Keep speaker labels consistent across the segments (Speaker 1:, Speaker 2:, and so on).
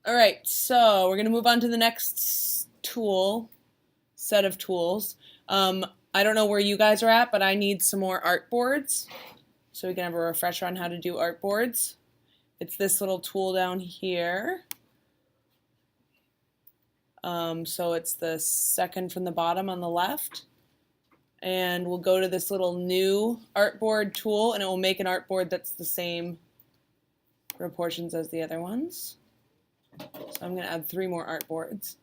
Speaker 1: All right, so we're going to move on to the next set of tools. I don't know where you guys are at, but I need some more artboards so we can have a refresher on how to do artboards. It's this little tool down here. So it's the second from the bottom on the left. And we'll go to this little new artboard tool, and it will make an artboard that's the same proportions as the other ones. So I'm going to add 3 more artboards.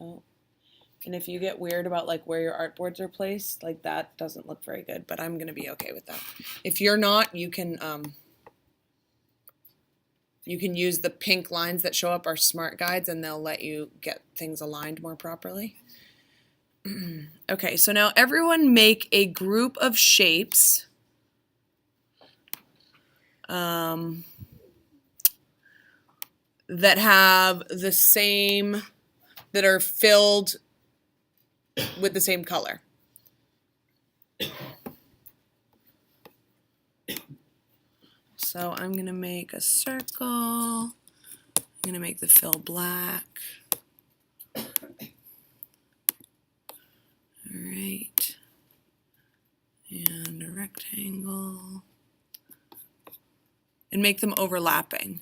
Speaker 1: Oh. And if you get weird about like where your artboards are placed, like that doesn't look very good, but I'm going to be okay with that. If you're not, you can use the pink lines that show up our smart guides, and they'll let you get things aligned more properly. Okay, so now everyone make a group of shapes that have the same, that are filled with the same color. So I'm going to make a circle. I'm going to make the fill black. All right. And a rectangle. And make them overlapping.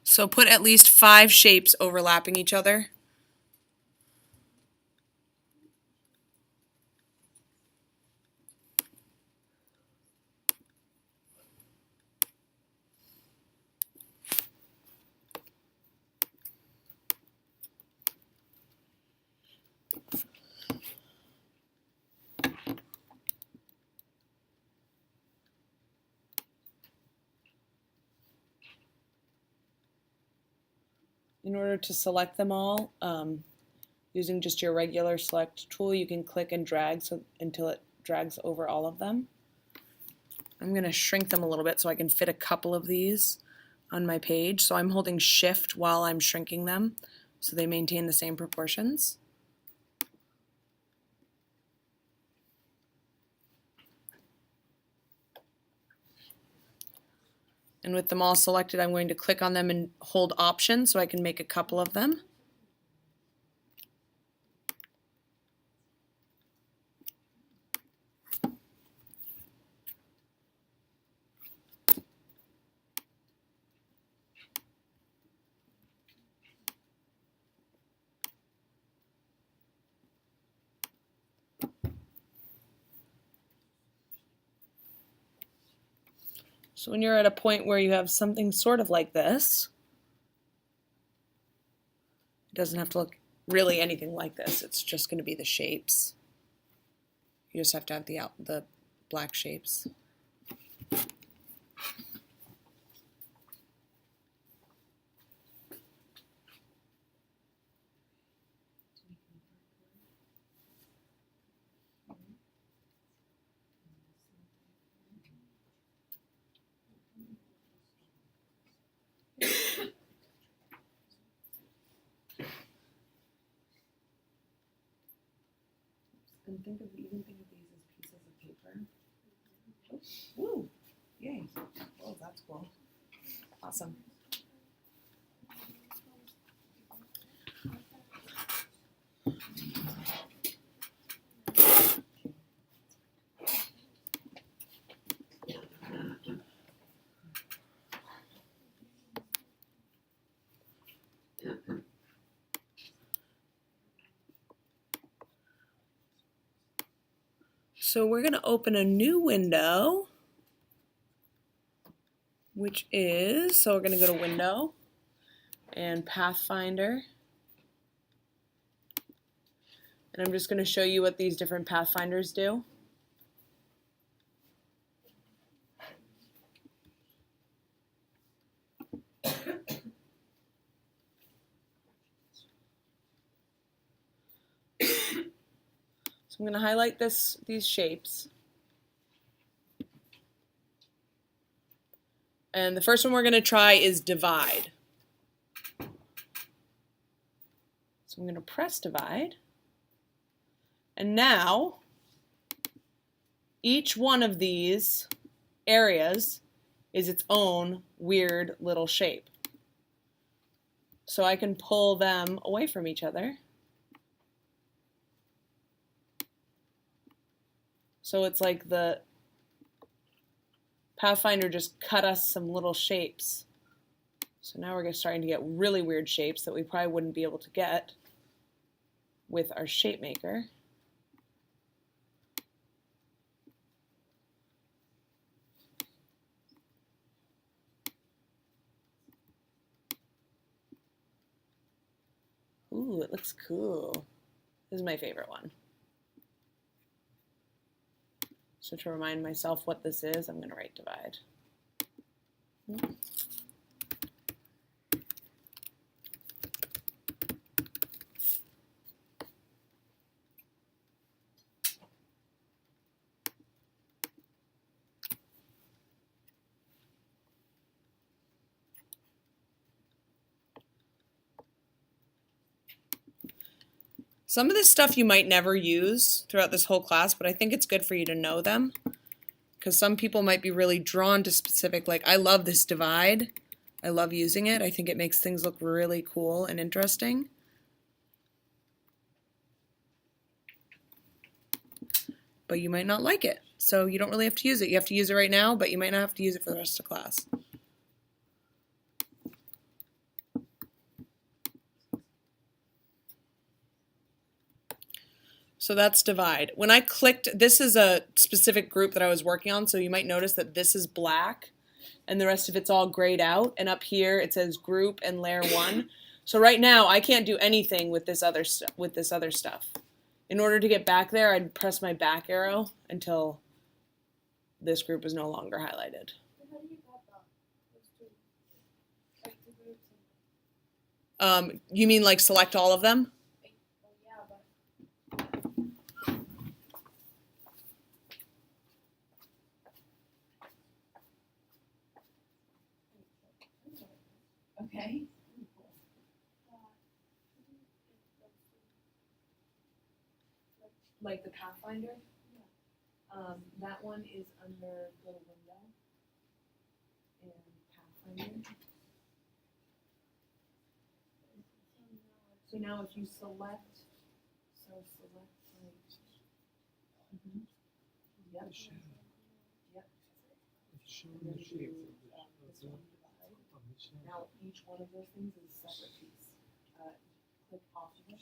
Speaker 1: So put at least 5 shapes overlapping each other. In order to select them all, using just your regular select tool, you can click and drag until it drags over all of them. I'm going to shrink them a little bit so I can fit a couple of these on my page. So I'm holding Shift while I'm shrinking them so they maintain the same proportions. And with them all selected, I'm going to click on them and hold Option so I can make a couple of them. So when you're at a point where you have something sort of like this, it doesn't have to look really anything like this. It's just going to be the shapes. You just have to have the black shapes. And think of these as pieces of paper. Oh, woo! Yay! Oh, that's cool. Awesome. So we're going to open a new window, which is, so we're going to go to Window and Pathfinder. And I'm just going to show you what these different Pathfinders do. So I'm going to highlight these shapes. And the first one we're going to try is divide. So I'm going to press divide. And now each one of these areas is its own weird little shape. So I can pull them away from each other. So it's like the Pathfinder just cut us some little shapes. So now we're starting to get really weird shapes that we probably wouldn't be able to get with our shape maker. Ooh, it looks cool. This is my favorite one. So to remind myself what this is, I'm going to write divide. Some of this stuff you might never use throughout this whole class, but I think it's good for you to know them, because some people might be really drawn to specific, like I love this divide. I love using it. I think it makes things look really cool and interesting. But you might not like it, so you don't really have to use it. You have to use it right now, but you might not have to use it for the rest of class. So that's divide. When I clicked, this is a specific group that I was working on, so you might notice that this is black and the rest of it's all grayed out, and up here it says group and layer 1. So right now I can't do anything with this other stuff. In order to get back there, I'd press my back arrow until this group is no longer highlighted. You mean like select all of them?
Speaker 2: Okay.
Speaker 1: Like the Pathfinder? Yeah. That one is under little window and Pathfinder. So now if you select, like, yep. Yep. Now each one of those things is a separate piece. Click off of it.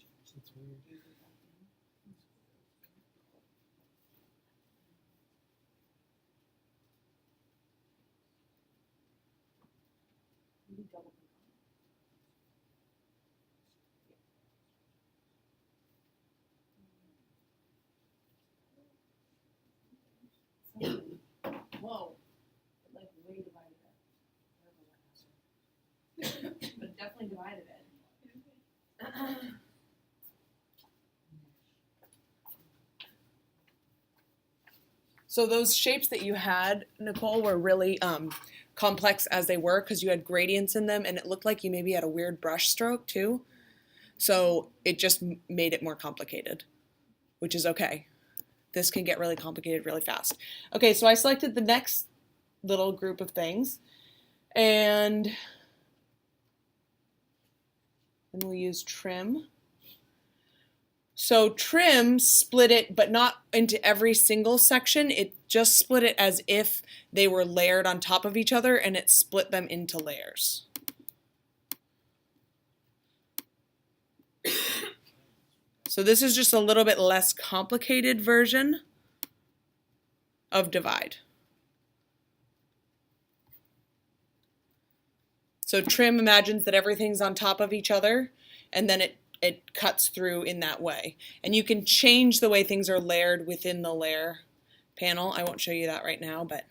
Speaker 1: Maybe double click on it. Whoa. It like way divided it. But definitely divided it. So those shapes that you had, Nicole, were really complex as they were because you had gradients in them and it looked like you maybe had a weird brush stroke too. So it just made it more complicated, which is okay. This can get really complicated really fast. Okay, so I selected the next little group of things and then we'll use trim. So trim split it, but not into every single section. It just split it as if they were layered on top of each other, and it split them into layers. So this is just a little bit less complicated version of divide. So trim imagines that everything's on top of each other, and then it cuts through in that way. And you can change the way things are layered within the layer panel. I won't show you that right now, but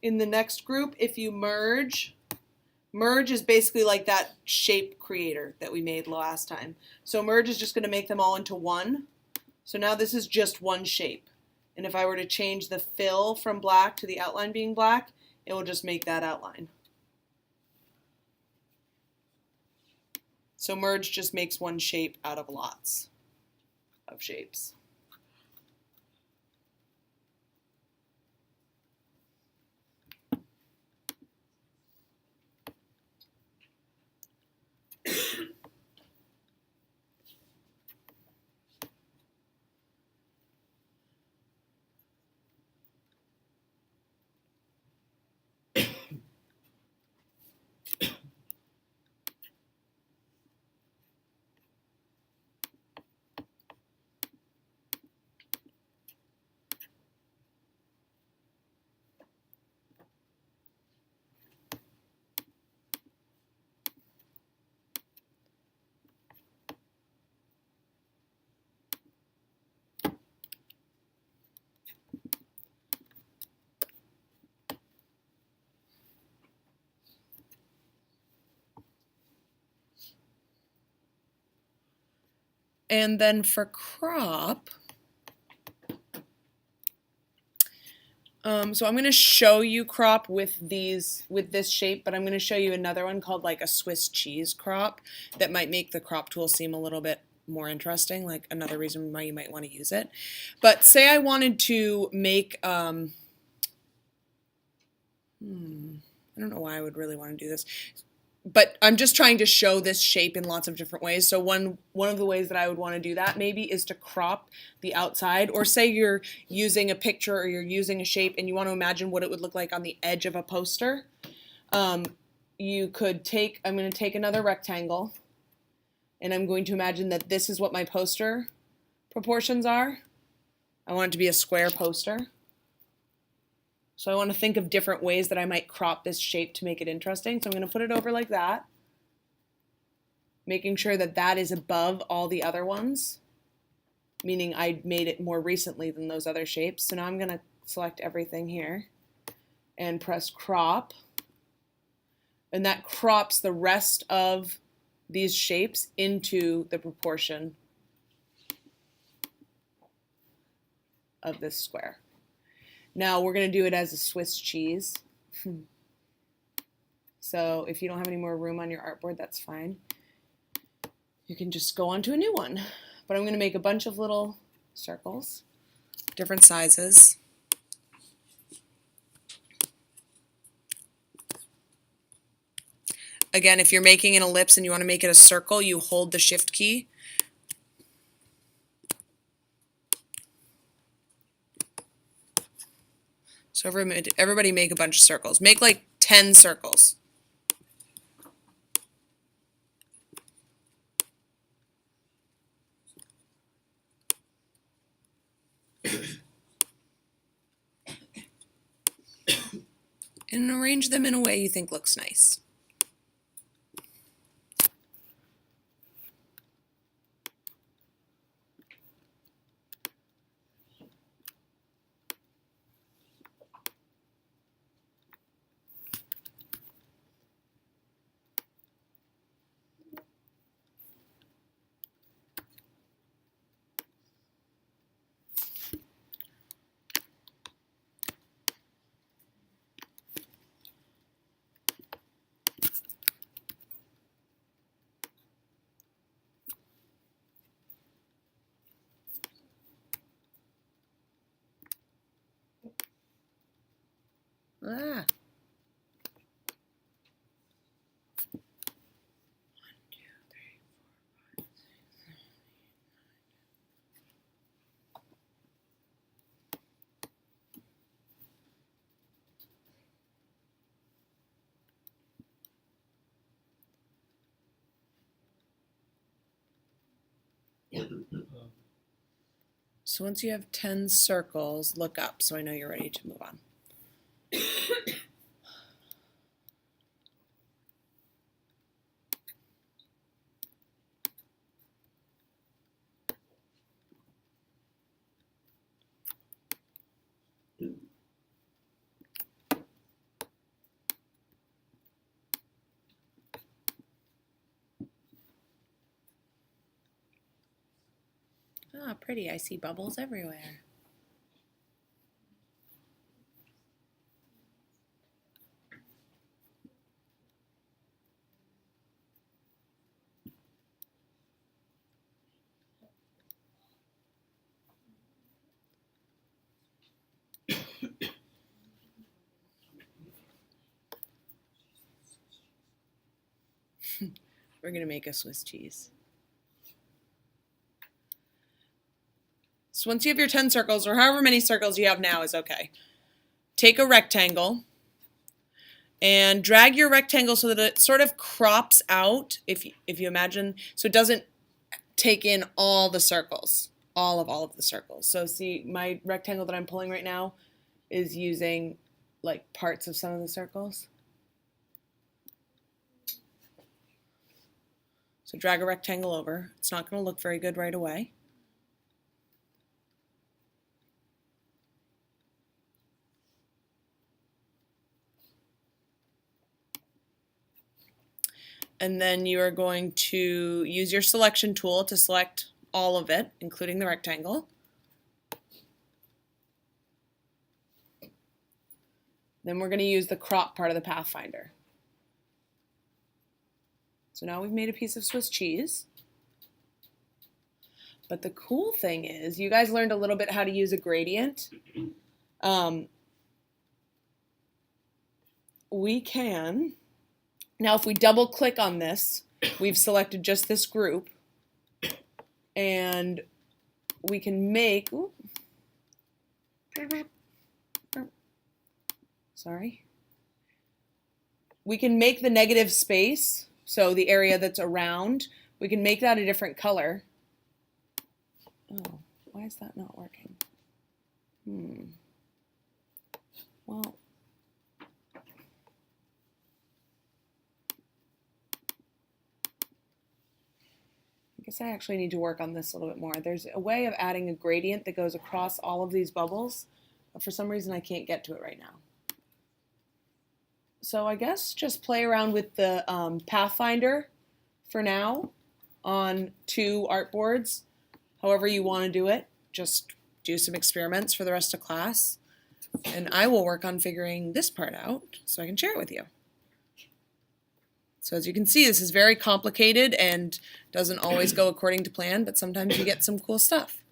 Speaker 1: in the next group, if you merge is basically like that shape creator that we made last time. So merge is just going to make them all into one. So now this is just one shape. And if I were to change the fill from black to the outline being black, it will just make that outline. So merge just makes one shape out of lots of shapes. And then for crop, so I'm going to show you crop with this shape, but I'm going to show you another one called like a Swiss cheese crop that might make the crop tool seem a little bit more interesting, like another reason why you might want to use it. But say I wanted to make, I don't know why I would really want to do this. But I'm just trying to show this shape in lots of different ways. So one of the ways that I would want to do that maybe is to crop the outside, or say you're using a picture or you're using a shape and you want to imagine what it would look like on the edge of a poster. You could take, I'm going to take another rectangle and I'm going to imagine that this is what my poster proportions are. I want it to be a square poster. So I want to think of different ways that I might crop this shape to make it interesting. So I'm going to put it over like that, making sure that that is above all the other ones, meaning I made it more recently than those other shapes. So now I'm going to select everything here and press crop. And that crops the rest of these shapes into the proportion of this square. Now we're going to do it as a Swiss cheese. So if you don't have any more room on your artboard, that's fine. You can just go on to a new one. But I'm going to make a bunch of little circles, different sizes. Again, if you're making an ellipse and you want to make it a circle, you hold the Shift key. So everybody make a bunch of circles. Make like 10 circles. And arrange them in a way you think looks nice. Ah. So once you have 10 circles, look up so I know you're ready to move on. pretty. I see bubbles everywhere. We're going to make a Swiss cheese. So once you have your 10 circles, or however many circles you have now is okay. Take a rectangle and drag your rectangle so that it sort of crops out, if you imagine, so it doesn't take in all the circles, all of the circles. So see, my rectangle that I'm pulling right now is using like parts of some of the circles. So drag a rectangle over. It's not going to look very good right away. And then you are going to use your selection tool to select all of it, including the rectangle. Then we're going to use the crop part of the pathfinder. So now we've made a piece of Swiss cheese. But the cool thing is, you guys learned a little bit how to use a gradient. We can, now if we double click on this, we've selected just this group. And we can make, ooh, sorry. We can make the negative space, so the area that's around, we can make that a different color. Oh, why is that not working? Well, I guess I actually need to work on this a little bit more. There's a way of adding a gradient that goes across all of these bubbles, but for some reason I can't get to it right now. So I guess just play around with the pathfinder for now on 2 artboards. However you want to do it, just do some experiments for the rest of class. And I will work on figuring this part out so I can share it with you. So as you can see, this is very complicated and doesn't always go according to plan, but sometimes you get some cool stuff.